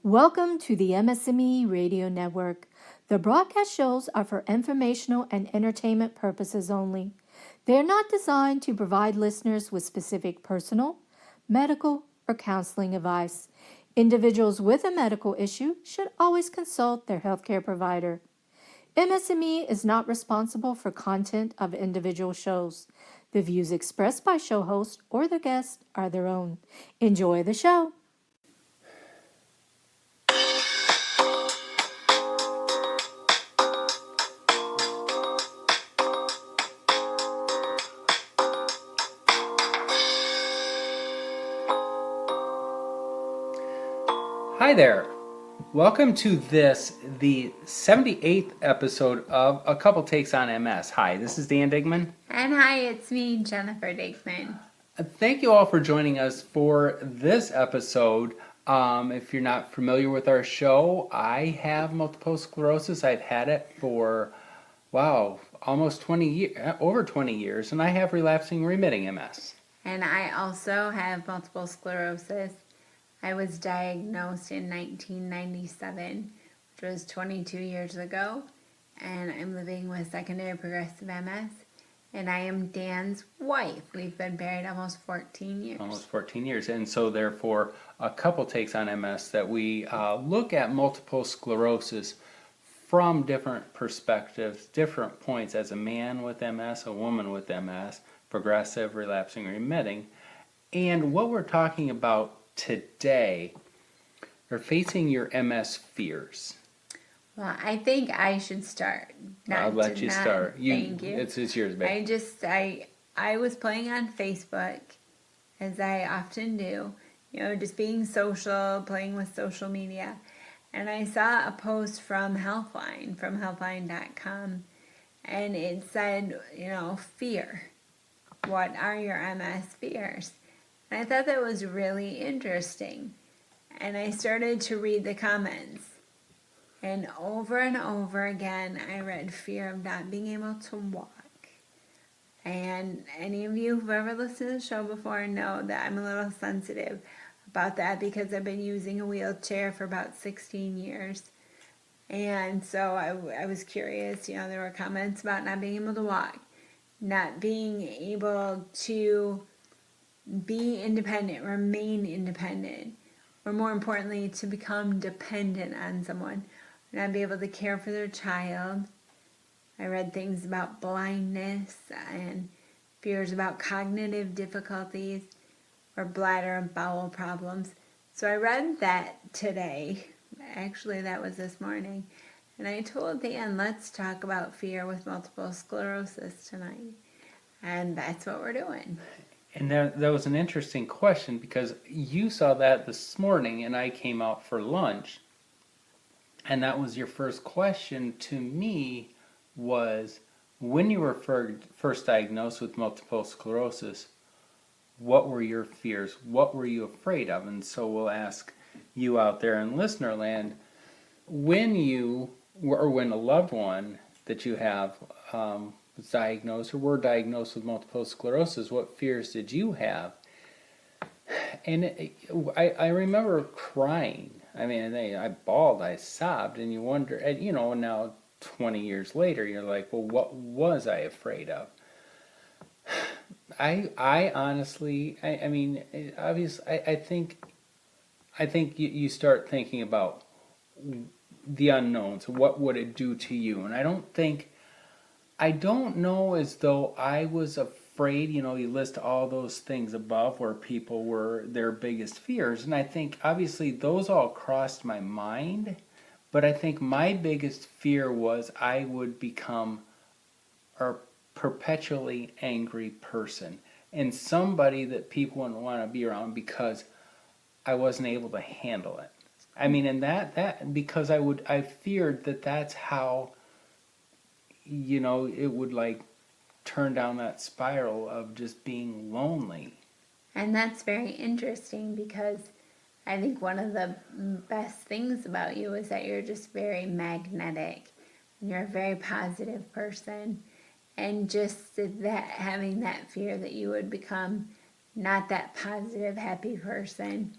Welcome to the MS&Me Radio Network. The broadcast shows are for informational and entertainment purposes only. They are not designed to provide listeners with specific personal, medical, or counseling advice. Individuals with a medical issue should always consult their healthcare provider. MS&Me is not responsible for content of individual shows. The views expressed by show hosts or their guests are their own. Enjoy the show. Hi there. Welcome to the 78th episode of A Couple Takes on MS. Hi, this is Dan Digman. And hi, it's me, Jennifer Digman. Thank you all for joining us for this episode. If you're not familiar with our show, I have multiple sclerosis. I've had it for, almost 20 years, over 20 years, and I have relapsing remitting MS. And I also have multiple sclerosis. I was diagnosed in 1997, which was 22 years ago, and I'm living with secondary progressive MS, and I am Dan's wife. We've been married almost 14 years. Almost 14 years, and so therefore a couple takes on MS that we look at multiple sclerosis from different perspectives, different points as a man with MS, a woman with MS, progressive, relapsing, remitting, and what we're talking about today are facing your MS fears. Well, I think I should start. I'll let you start. Thank you. It's yours, babe. I was playing on Facebook, as I often do, just being social, playing with social media, and I saw a post from Healthline, from healthline.com, and it said, fear. What are your MS fears? And I thought that was really interesting. And I started to read the comments. And over again, I read fear of not being able to walk. And any of you who've ever listened to the show before know that I'm a little sensitive about that because I've been using a wheelchair for about 16 years. And so I was curious, there were comments about not being able to walk, not being able to be independent, remain independent, or more importantly, to become dependent on someone, not be able to care for their child. I read things about blindness and fears about cognitive difficulties or bladder and bowel problems. So I read that today. Actually, that was this morning. And I told Dan, let's talk about fear with multiple sclerosis tonight. And that's what we're doing. And that was an interesting question because you saw that this morning and I came out for lunch. And that was your first question to me was, when you were first diagnosed with multiple sclerosis, what were your fears? What were you afraid of? And so we'll ask you out there in listener land, when you, or when a loved one that you have was diagnosed or were diagnosed with multiple sclerosis, what fears did you have? And I remember crying. I mean, I bawled, I sobbed, and you wonder, now 20 years later, you're like, well, what was I afraid of? I honestly, obviously, I think you start thinking about the unknowns. What would it do to you? And I don't know as though I was afraid, you list all those things above where people were their biggest fears. And I think obviously those all crossed my mind. But I think my biggest fear was I would become a perpetually angry person and somebody that people wouldn't want to be around because I wasn't able to handle it. I mean, and that because I feared that that's how it would turn down that spiral of just being lonely. And that's very interesting because I think one of the best things about you is that you're just very magnetic. And you're a very positive person. And just that having that fear that you would become not that positive, happy person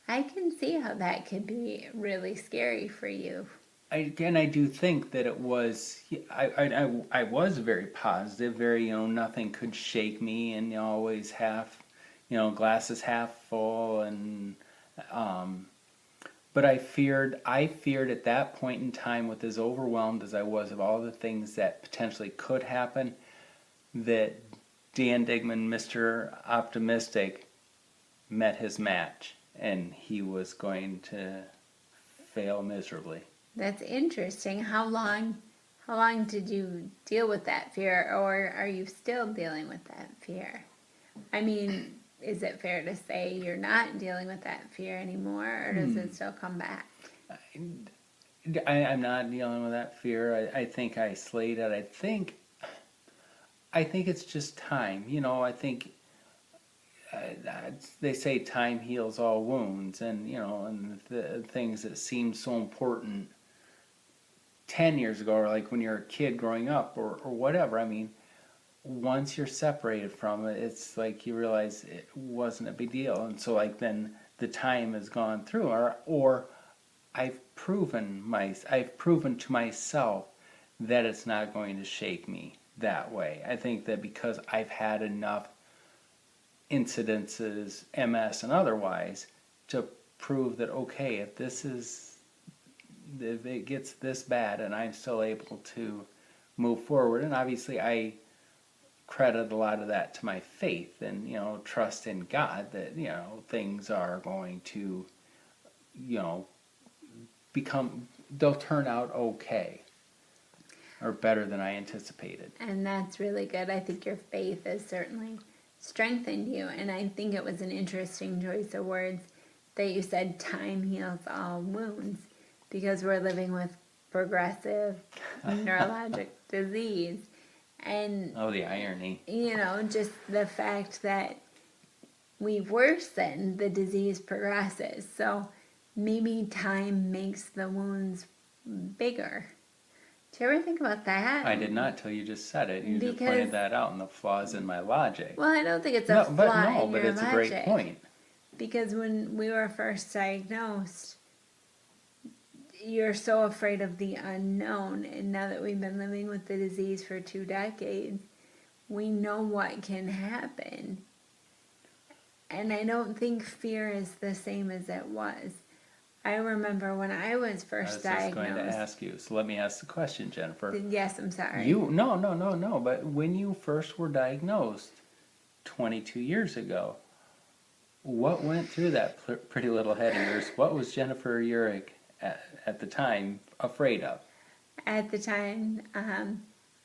I can see how that could be really scary for you. I do think that it was. I was very positive, very, nothing could shake me, and, always half, glasses half full, and but I feared at that point in time, with as overwhelmed as I was of all the things that potentially could happen, that Dan Digman, Mr. Optimistic, met his match, and he was going to fail miserably. That's interesting. How long did you deal with that fear, or are you still dealing with that fear? I mean, is it fair to say you're not dealing with that fear anymore, or does it still come back? I'm not dealing with that fear. I think I slayed it. I think it's just time. I think they say time heals all wounds, and and the things that seemed so important 10 years ago, or like when you're a kid growing up, or whatever. I mean, once you're separated from it, it's like you realize it wasn't a big deal, and so like then the time has gone through, or I've proven to myself that it's not going to shake me that way. I think that because I've had enough incidences, MS and otherwise, to prove that, okay, if it gets this bad and I'm still able to move forward. And obviously I credit a lot of that to my faith and, trust in God that, things are going to, they'll turn out okay, or better than I anticipated. And that's really good. I think your faith has certainly strengthened you. And I think it was an interesting choice of words that you said time heals all wounds, because we're living with progressive neurologic disease. And, Oh, the irony. just the fact that we've worsened, the disease progresses. So maybe time makes the wounds bigger. Do you ever think about that? I did not till you just said it. You just Because- pointed that out in the flaws in my logic. Well, I don't think it's a flaw in but your it's logic. a great point. Because when we were first diagnosed, you're so afraid of the unknown. And now that we've been living with the disease for 2 decades, we know what can happen. And I don't think fear is the same as it was. I remember when I was I was first just going to diagnosed. ask you. So let me ask the question, Jennifer. Yes, I'm sorry. No. But when you first were diagnosed 22 years ago, what went through that pretty little head of yours? What was Jennifer Urich at the time afraid of? At the time,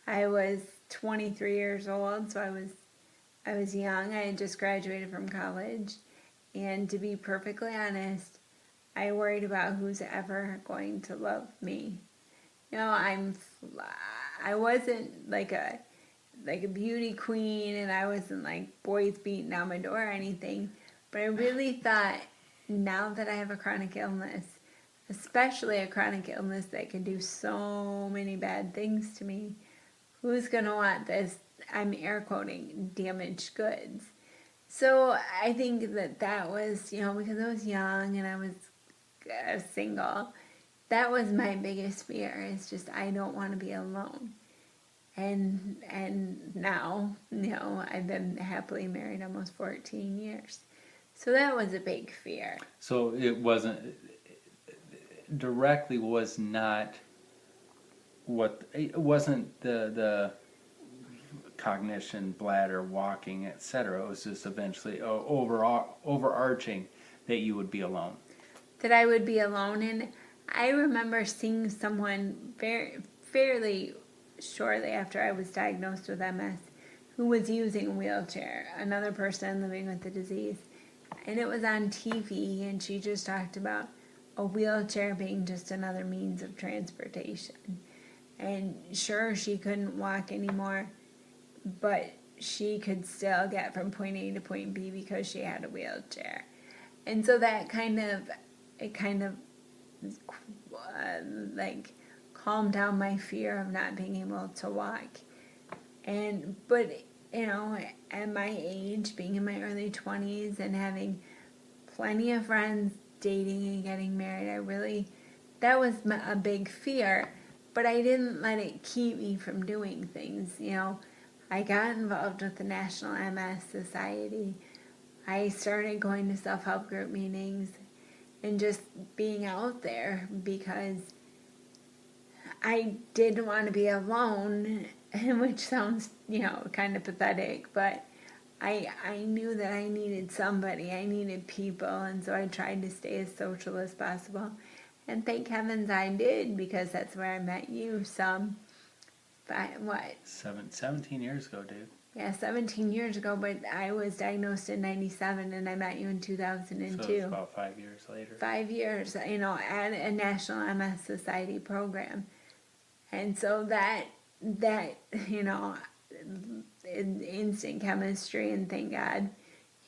I was 23 years old, so I was young. I had just graduated from college, and to be perfectly honest, I worried about who's ever going to love me. I wasn't like a beauty queen, and I wasn't like boys beating down my door or anything. But I really thought, now that I have a chronic illness, especially a chronic illness that can do so many bad things to me, who's going to want this, I'm air quoting, damaged goods? So I think that was, because I was young and I was single, that was my biggest fear. It's just, I don't want to be alone. And now, I've been happily married almost 14 years. So that was a big fear. So it wasn't directly was not what it wasn't the cognition, bladder, walking, etc. It was just eventually overarching that you would be alone. That I would be alone. And I remember seeing someone fairly shortly after I was diagnosed with MS who was using a wheelchair, another person living with the disease. And it was on TV, and she just talked about a wheelchair being just another means of transportation. And sure, she couldn't walk anymore, but she could still get from point A to point B because she had a wheelchair. And so that kind of calmed down my fear of not being able to walk. But at my age, being in my early 20s and having plenty of friends dating and getting married. That was a big fear, but I didn't let it keep me from doing things. I got involved with the National MS Society. I started going to self-help group meetings and just being out there because I didn't want to be alone, which sounds, kind of pathetic, but I knew that I needed somebody. I needed people, and so I tried to stay as social as possible. And thank heavens I did, because that's where I met you what? 17 years ago, dude. Yeah, 17 years ago, but I was diagnosed in 97 and I met you in 2002. So it's about 5 years later. 5 years, at a National MS Society program. And so that instant chemistry, and thank God,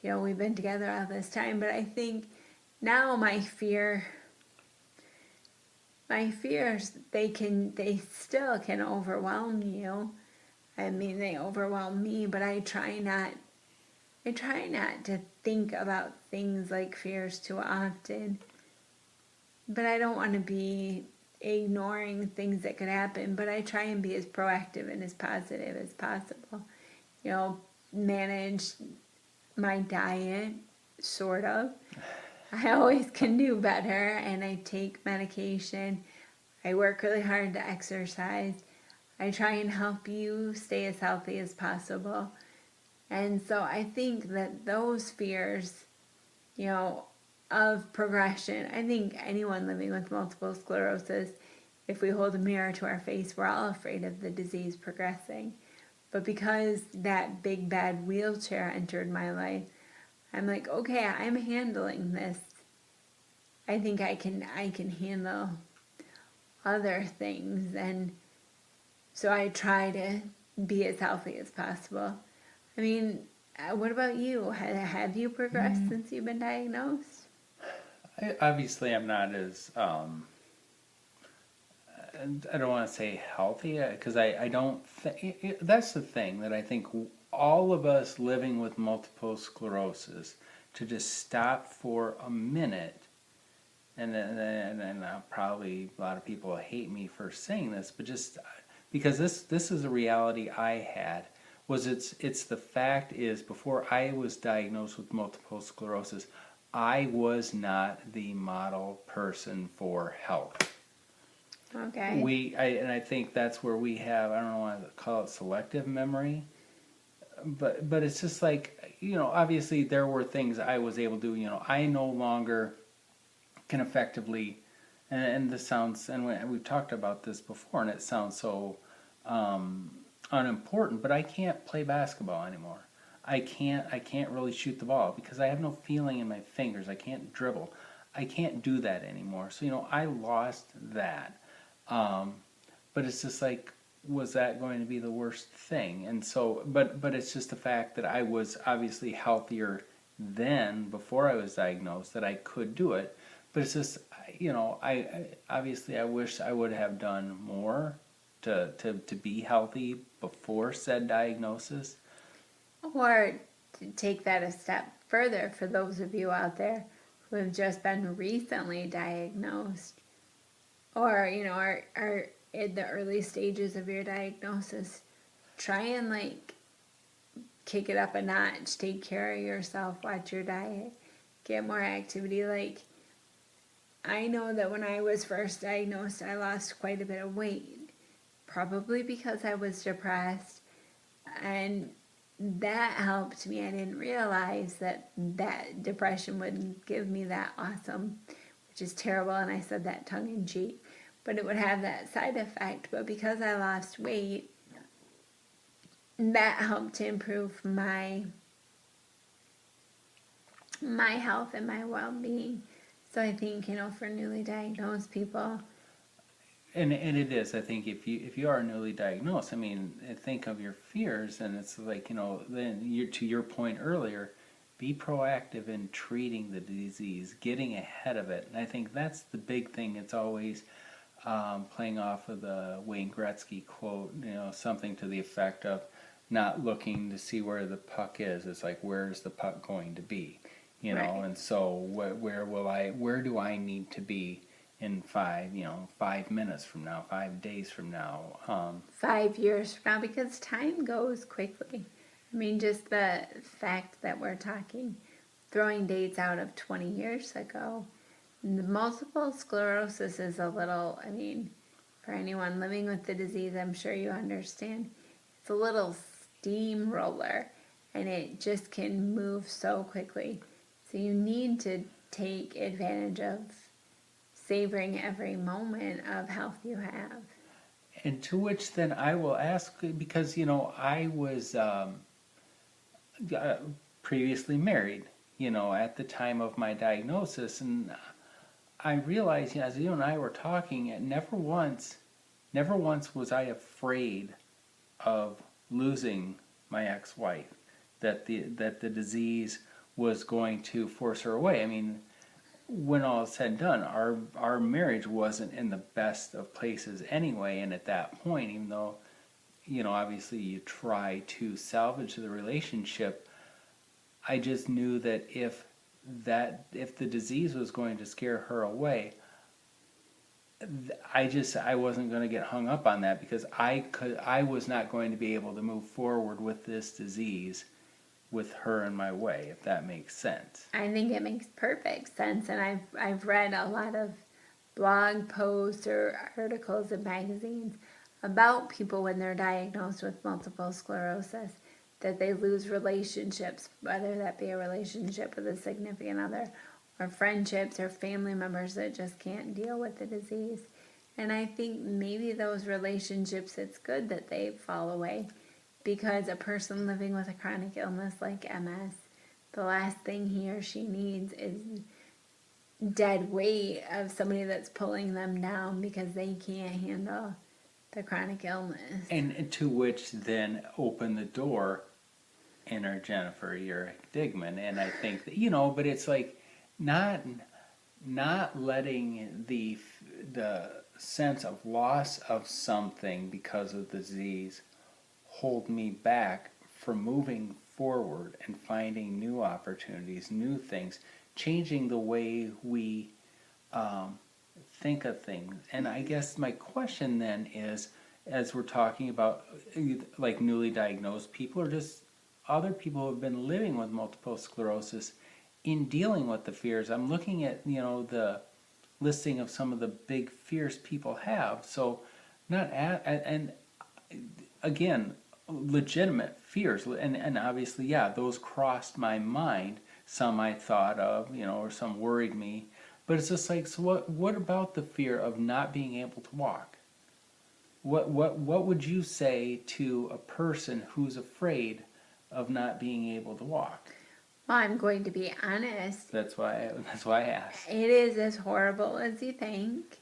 we've been together all this time. But I think now my fears, they still can overwhelm you. I mean, they overwhelm me, but I try not to think about things like fears too often. But I don't want to be ignoring things that could happen, but I try and be as proactive and as positive as possible. Manage my diet, sort of. I always can do better, and I take medication. I work really hard to exercise. I try and help you stay as healthy as possible. And so I think that those fears, of progression, I think anyone living with multiple sclerosis, if we hold a mirror to our face, we're all afraid of the disease progressing. But because that big bad wheelchair entered my life, I'm like, okay, I'm handling this. I think I can handle other things, and so I try to be as healthy as possible. I mean, what about you? Have you progressed since you've been diagnosed? Obviously, I'm not as, I don't want to say healthy, because I don't think, that's the thing that I think all of us living with multiple sclerosis, to just stop for a minute, and probably a lot of people hate me for saying this, but just because this is a reality I had, it's the fact is, before I was diagnosed with multiple sclerosis, I was not the model person for health. Okay. And I think that's where we have, I don't know why to call it selective memory, but it's just like, obviously there were things I was able to do. I no longer can effectively, and this sounds, and we've talked about this before, and it sounds so unimportant, but I can't play basketball anymore. I can't really shoot the ball because I have no feeling in my fingers. I can't dribble. I can't do that anymore. So, I lost that. But it's just like, was that going to be the worst thing? And so, but it's just the fact that I was obviously healthier then, before I was diagnosed, that I could do it. But it's just, I obviously I wish I would have done more to be healthy before said diagnosis. Or to take that a step further, for those of you out there who have just been recently diagnosed, or are in the early stages of your diagnosis, try and kick it up a notch. Take care of yourself, watch your diet, get more activity. I know that when I was first diagnosed, I lost quite a bit of weight, probably because I was depressed, and that helped me. I didn't realize that depression would give me that awesome, which is terrible, and I said that tongue in cheek, but it would have that side effect. But because I lost weight, that helped to improve my health and my well-being. So I think, for newly diagnosed people, and it is, I think, if you are newly diagnosed, I mean, think of your fears, and it's like, then to your point earlier, be proactive in treating the disease, getting ahead of it. And I think that's the big thing. It's always playing off of the Wayne Gretzky quote, something to the effect of not looking to see where the puck is. It's like, where's the puck going to be? you know, Right. and so where do I need to be in 5 minutes from now, 5 days from now? 5 years from now, because time goes quickly. I mean, just the fact that we're talking, throwing dates out of 20 years ago. The multiple sclerosis is a little, I mean, for anyone living with the disease, I'm sure you understand, it's a little steamroller and it just can move so quickly. So you need to take advantage of savoring every moment of health you have. And to which then I will ask, because I was uh, previously married, at the time of my diagnosis, and I realized, as you and I were talking, never once was I afraid of losing my ex-wife, that the disease was going to force her away. I mean, when all is said and done, our marriage wasn't in the best of places anyway, and at that point, even though, obviously you try to salvage the relationship, I just knew that if the disease was going to scare her away, I wasn't going to get hung up on that, because I was not going to be able to move forward with this disease with her in my way, if that makes sense. I think it makes perfect sense, and I've read a lot of blog posts or articles in magazines about people when they're diagnosed with multiple sclerosis, that they lose relationships, whether that be a relationship with a significant other or friendships or family members that just can't deal with the disease. And I think maybe those relationships, it's good that they fall away, because a person living with a chronic illness like MS, the last thing he or she needs is dead weight of somebody that's pulling them down because they can't handle the chronic illness. And to which then open the door enter Jennifer Digman. And I think that, but it's like not letting the sense of loss of something because of the disease hold me back from moving forward and finding new opportunities, new things, changing the way we think of things. And I guess my question then is, as we're talking about like newly diagnosed people or just other people who have been living with multiple sclerosis, in dealing with the fears, I'm looking at the listing of some of the big fears people have. So and again, legitimate fears, and obviously, yeah, those crossed my mind. Some I thought of, or some worried me. But it's just like, so what about the fear of not being able to walk? What would you say to a person who's afraid of not being able to walk? Well, I'm going to be honest. That's why I asked. It is as horrible as you think.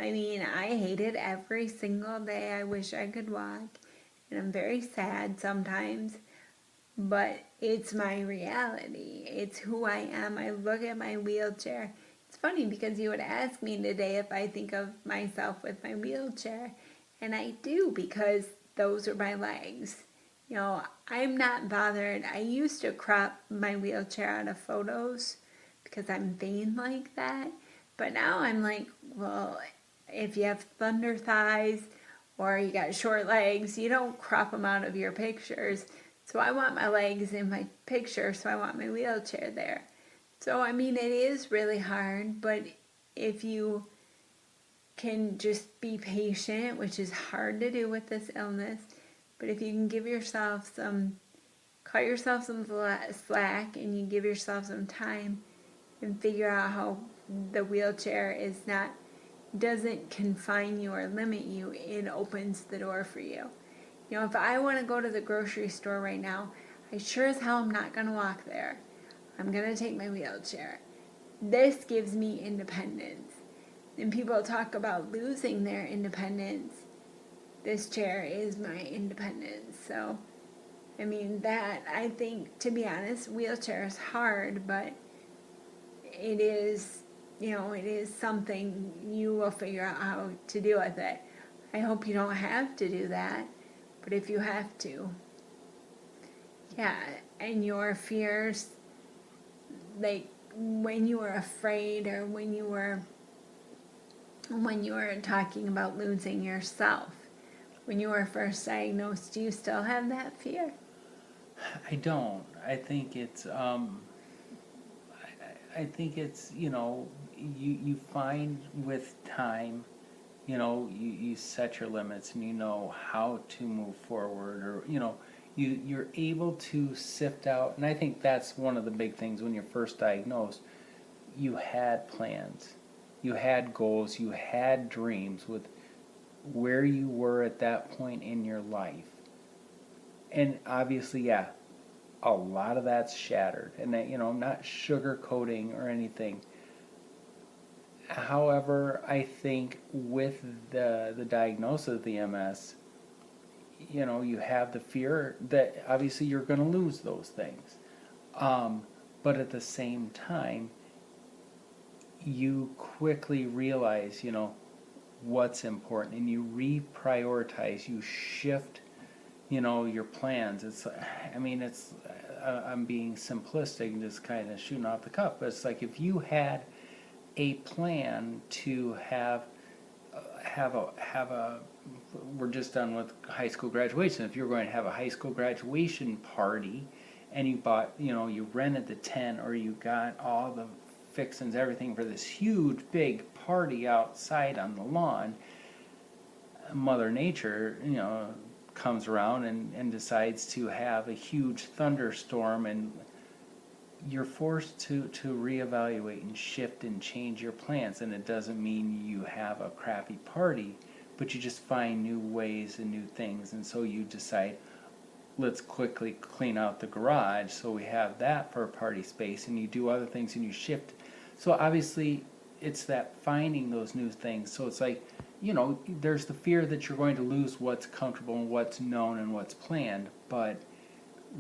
I mean, I hate it every single day. I wish I could walk. And I'm very sad sometimes. But it's my reality. It's who I am. I look at my wheelchair. It's funny because you would ask me today if I think of myself with my wheelchair. And I do, because those are my legs. I'm not bothered. I used to crop my wheelchair out of photos because I'm vain like that. But now I'm like, well, if you have thunder thighs or you got short legs, you don't crop them out of your pictures. So I want my legs in my picture, so I want my wheelchair there. So, I mean, it is really hard, but if you can just be patient, which is hard to do with this illness, but if you can give yourself cut yourself some slack and you give yourself some time and figure out how the wheelchair doesn't confine you or limit you, it opens the door for you. If I want to go to the grocery store right now, I sure as hell am not going to walk there. I'm going to take my wheelchair. This gives me independence. And people talk about losing their independence. This chair is my independence. So, I mean, I think, to be honest, wheelchair is hard, but it is, it is something you will figure out how to deal with it. I hope you don't have to do that, but if you have to, yeah, and your fears, like when you were afraid, or when you were talking about losing yourself, when you were first diagnosed, do you still have that fear? I don't. I think it's, you find with time, you set your limits and you know how to move forward, or, you're able to sift out. And I think that's one of the big things when you're first diagnosed. You had plans, you had goals, you had dreams with where you were at that point in your life. And obviously, yeah, a lot of that's shattered. And that, I'm not sugarcoating or anything. However, I think with the diagnosis of the MS, you have the fear that obviously you're going to lose those things. But at the same time, you quickly realize, what's important, and you reprioritize, you shift, your plans. I'm being simplistic and just kind of shooting off the cuff, but it's like if you had a plan to have a we're just done with high school graduation. If you're going to have a high school graduation party and you bought, you rented the tent, or you got all the fixings, everything for this huge big party outside on the lawn, Mother Nature, comes around and decides to have a huge thunderstorm, and you're forced to reevaluate and shift and change your plans. And it doesn't mean you have a crappy party, but you just find new ways and new things. And so you decide, let's quickly clean out the garage so we have that for a party space, and you do other things and you shift. So obviously it's that finding those new things. So it's like, there's the fear that you're going to lose what's comfortable and what's known and what's planned, but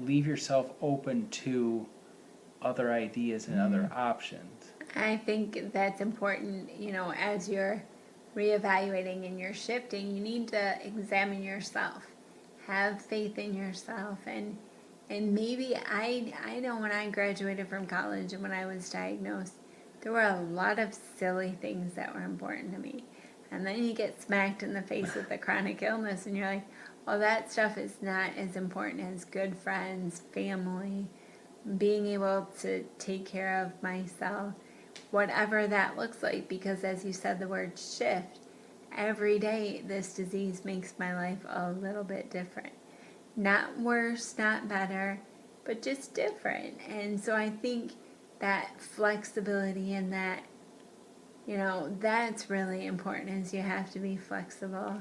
leave yourself open to other ideas and other options. I think that's important, as you're reevaluating and you're shifting, you need to examine yourself. Have faith in yourself, and maybe I know when I graduated from college and when I was diagnosed, there were a lot of silly things that were important to me. And then you get smacked in the face with the chronic illness and you're like, well, that stuff is not as important as good friends, family, being able to take care of myself, whatever that looks like. Because as you said, the word shift, every day this disease makes my life a little bit different. Not worse, not better, but just different. And so I think that flexibility and that, that's really important, is you have to be flexible.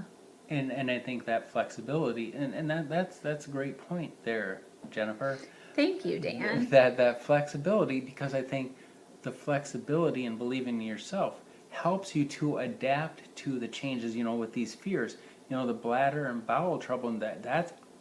And I think that flexibility, and that's a great point there, Jennifer. Thank you, Dan. That flexibility, because I think the flexibility and believing in yourself helps you to adapt to the changes, with these fears. The bladder and bowel trouble, and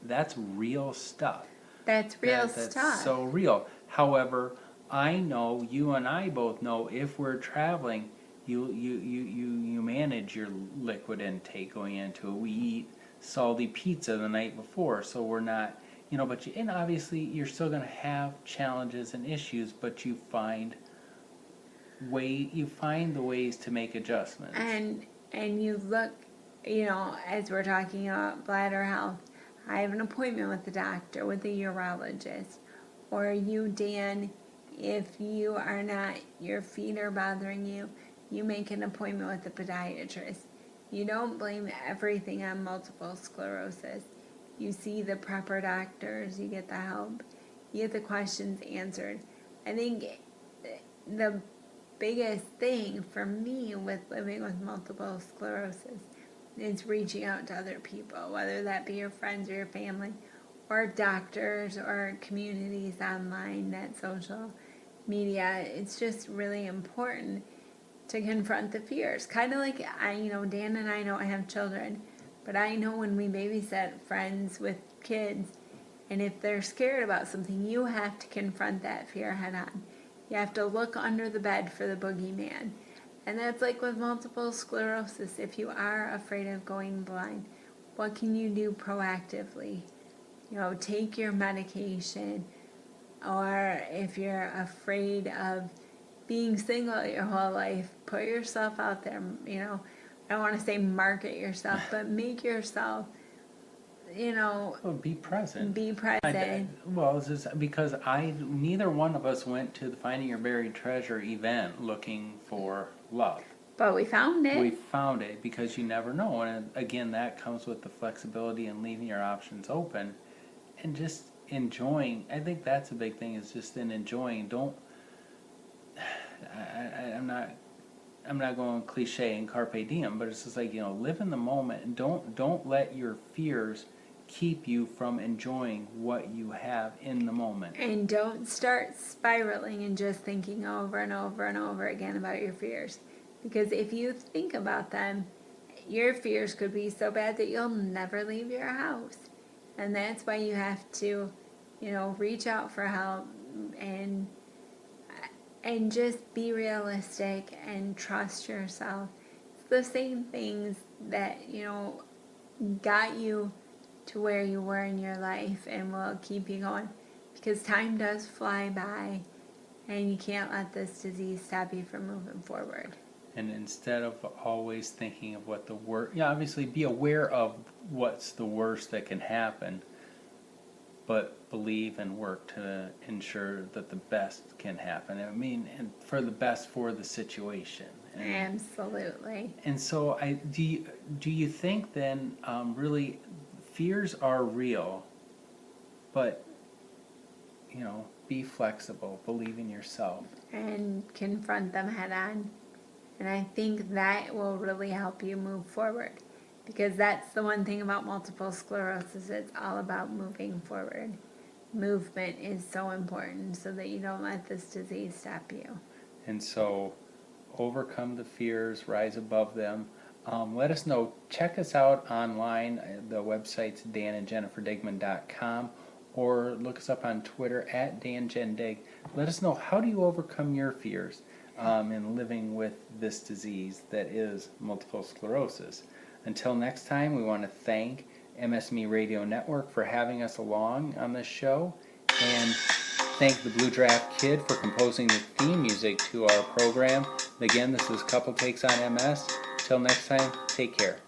that's real stuff. That's real That's stuff. so real. However, I know, you and I both know, if we're traveling, you manage your liquid intake going into it. We eat salty pizza the night before, so we're not, and obviously you're still going to have challenges and issues, but you find the ways to make adjustments. And you look, as we're talking about bladder health, I have an appointment with the doctor, with the urologist. Or you, Dan, if you are not, your feet are bothering you, you make an appointment with the podiatrist. You don't blame everything on multiple sclerosis. You see the proper doctors, you get the help, you get the questions answered. I think the biggest thing for me with living with multiple sclerosis is reaching out to other people, whether that be your friends or your family, or doctors, or communities online, that social media. It's just really important to confront the fears. Kind of like Dan and I don't have children, but I know when we babysit friends with kids, and if they're scared about something, you have to confront that fear head on. You have to look under the bed for the boogeyman. And that's like with multiple sclerosis. If you are afraid of going blind, what can you do proactively? Take your medication, or if you're afraid of being single your whole life, put yourself out there. I don't want to say market yourself, but make yourself, Well, be present. be present. Well, it's just because neither one of us went to the Finding Your Buried Treasure event looking for love. But we found it. We found it because you never know. And again, that comes with the flexibility and leaving your options open and just enjoying. I think that's a big thing, is just in enjoying. I'm not going cliche and carpe diem, but it's just like, live in the moment and don't let your fears keep you from enjoying what you have in the moment. And don't start spiraling and just thinking over and over and over again about your fears. Because if you think about them, your fears could be so bad that you'll never leave your house. And that's why you have to, reach out for help and just be realistic and trust yourself. It's the same things that, got you to where you were in your life and will keep you going. Because time does fly by, and you can't let this disease stop you from moving forward. And instead of always thinking of what the worst, obviously be aware of what's the worst that can happen, but believe and work to ensure that the best can happen. And for the best for the situation. Absolutely. And so, do you think then, really, fears are real, but be flexible, believe in yourself, And confront them head on. And I think that will really help you move forward. Because that's the one thing about multiple sclerosis. It's all about moving forward. Movement is so important so that you don't let this disease stop you. And so, overcome the fears, rise above them. Let us know. Check us out online. The website's danandjenniferdigman.com, or look us up on Twitter at danjendig. Let us know, how do you overcome your fears in living with this disease that is multiple sclerosis. Until next time, we want to thank MS&Me Radio Network for having us along on this show, and thank the Blue Draft Kid for composing the theme music to our program. Again, this is Couple Takes on MS. Till next time, take care.